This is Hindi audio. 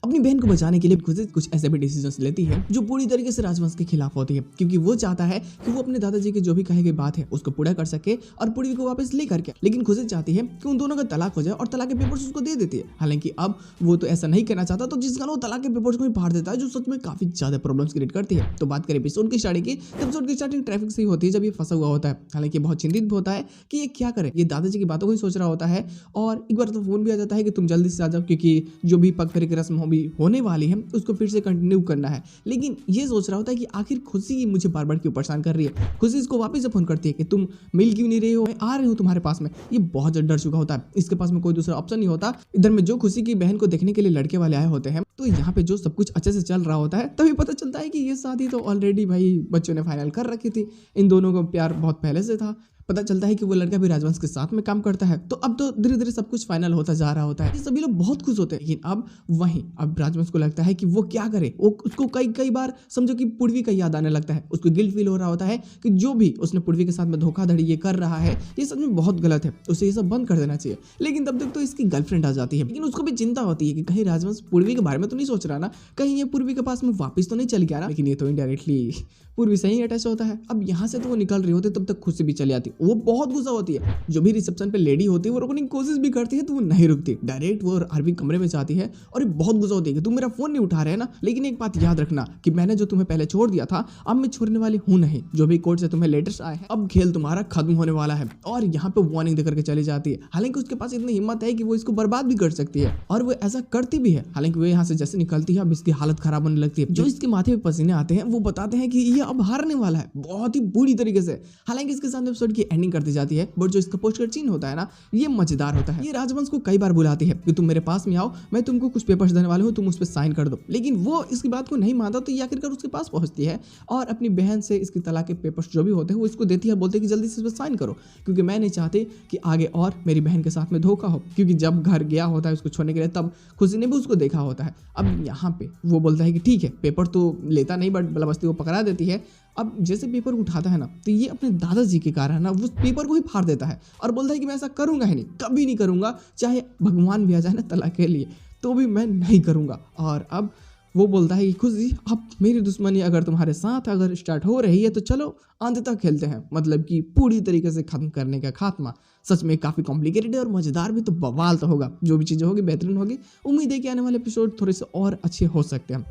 अपनी बहन को बचाने के लिए खुशी कुछ ऐसे भी डिसीजंस लेती है जो पूरी तरीके से राजवंश के खिलाफ होती है, क्योंकि वो चाहता है कि वो अपने दादाजी की जो भी कही गई बात है उसको पूरा कर सके और पूर्वी को वापस लेकर के। लेकिन खुशी चाहती है कि उन दोनों का तलाक हो जाए और तलाक के पेपर्स उसको दे देती है। हालांकि अब वो तो ऐसा नहीं करना चाहता, तो जिस कारण वो तलाक के पेपर्स को ही फाड़ देता है, जो सच में काफी ज्यादा प्रॉब्लम्स क्रिएट करती है। तो बात करें एपिसोड की स्टार्टिंग की, एपिसोड की स्टार्टिंग ट्रैफिक से ही होती है जब ये फंसा हुआ होता है। हालांकि बहुत चिंतित भी होता है कि ये क्या करे, ये दादाजी की बातों को ही सोच रहा होता है। और एक बार तो फोन भी आ जाता है कि तुम जल्दी से आ जाओ, क्योंकि जो भी पग फेरे की रस्म होने वाली है उसको फिर से कंटिन्यू करना है। लेकिन ये सोच रहा होता है कि आखिर खुशी मुझे बार बार क्यों परेशान कर रही है। खुशी इसको वापस से फोन करती है कि तुम मिल क्यों नहीं रहे हो, मैं आ रही हूँ तुम्हारे पास में। ये बहुत ज्यादा डर चुका होता है, इसके पास में कोई दूसरा ऑप्शन नहीं होता। इधर में जो खुशी की बहन को देखने के लिए लड़के वाले आए होते हैं, तो यहाँ पे जो सब कुछ अच्छे से चल रहा होता है, तभी पता चलता है कि ये शादी तो ऑलरेडी भाई बच्चों ने फाइनल कर रखी थी। इन दोनों को प्यार बहुत पहले से था। पता चलता है कि वो लड़का भी राजवंश के साथ में काम करता है। तो अब तो धीरे धीरे सब कुछ फाइनल होता जा रहा होता है, सभी लोग बहुत खुश होते हैं। लेकिन अब राजवंश को लगता है कि वो क्या करे। वो उसको कई बार समझो कि पूर्वी का याद आने लगता है। उसको गिल्ट फील हो रहा होता है कि जो भी उसने पूर्वी के साथ में धोखाधड़ी ये कर रहा है, ये सच में बहुत गलत है, उसे ये सब बंद कर देना चाहिए। लेकिन तब तक तो इसकी गर्लफ्रेंड आ जाती है। लेकिन उसको भी चिंता होती है कि कहीं राजवंश पूर्वी के बारे में तो नहीं सोच रहा ना, कहीं ये पूर्वी के पास में वापस तो नहीं चल गया ना। लेकिन ये तो इनडायरेक्टली पूर्वी से ही अटैच होता है। अब यहाँ से तो वो निकल रही होती है, तब तक खुशी भी चली आती। वो बहुत गुस्सा होती है। जो भी रिसेप्शन पे लेडी होती है वो रुकने की कोशिश भी करती है, तो वो नहीं रुकती, डायरेक्ट वो आरबी कमरे में जाती है और ये बहुत गुस्सा होती है कि तुम मेरा फोन नहीं उठा रहे हैं ना। लेकिन एक बात याद रखना कि मैंने जो तुम्हें पहले छोड़ दिया था, अब मैं छोड़ने वाली हूँ नहीं। जो भी कोर्ट से तुम्हें लेटर्स आए हैं, अब खेल तुम्हारा खत्म होने वाला है। और यहाँ पे वार्निंग देकर के चली जाती है। हालांकि उसके पास इतनी हिम्मत है कि वो इसको बर्बाद भी कर सकती है, और वो ऐसा करती भी है। हालांकि वो यहाँ से जैसे निकलती है, अब इसकी हालत खराब होने लगती है। जो इसके माथे पे पसीने आते हैं वो बताते हैं कि ये अब हारने वाला है बहुत ही बुरी तरीके से। हालांकि इसके साथ एपिसोड की एंडिंग कर दी जाती है, बट जो इसका पोस्ट कार्ड सीन होता है ना, ये मजेदार होता है। ये राजवंश को कई बार बुलाती है कि तुम मेरे पास में आओ, मैं तुमको कुछ पेपर्स देने वाला हूँ, तुम उस पर साइन कर दो। लेकिन वो इसकी बात को नहीं मानता, तो ये आखिरकार उसके पास पहुंचती है और अपनी बहन से इसकी तलाक के पेपर्स जो भी होते हैं वो इसको देती है। बोलते हैं कि जल्दी से इस पर साइन करो, क्योंकि मैं नहीं चाहती कि आगे और मेरी बहन के साथ में धोखा हो। क्योंकि जब घर गया होता है उसको छोड़ने के लिए, तब खुशी ने भी उसको देखा होता है। अब यहाँ पे वो बोलता है कि ठीक है, पेपर तो लेता नहीं, बट बलाबस्ती को पकड़ा देती है। अब जैसे पेपर उठाता है ना, तो ये अपने दादाजी के कारण ना वो पेपर को ही फाड़ देता है और बोलता है कि मैं ऐसा करूंगा ही नहीं, कभी नहीं करूंगा, चाहे भगवान भी आ जाए ना तलाक के लिए, तो भी मैं नहीं करूंगा। और अब वो बोलता है कि खुशी, अब मेरी दुश्मनी अगर तुम्हारे साथ अगर स्टार्ट हो रही है तो चलो अंत तक खेलते हैं, मतलब कि पूरी तरीके से खत्म करने का खात्मा। सच में काफ़ी कॉम्प्लिकेटेड है और मज़ेदार भी, तो बवाल तो होगा। जो भी चीज़ें होगी बेहतरीन होगी। उम्मीद है कि आने वाले एपिसोड थोड़े से और अच्छे हो सकते हैं।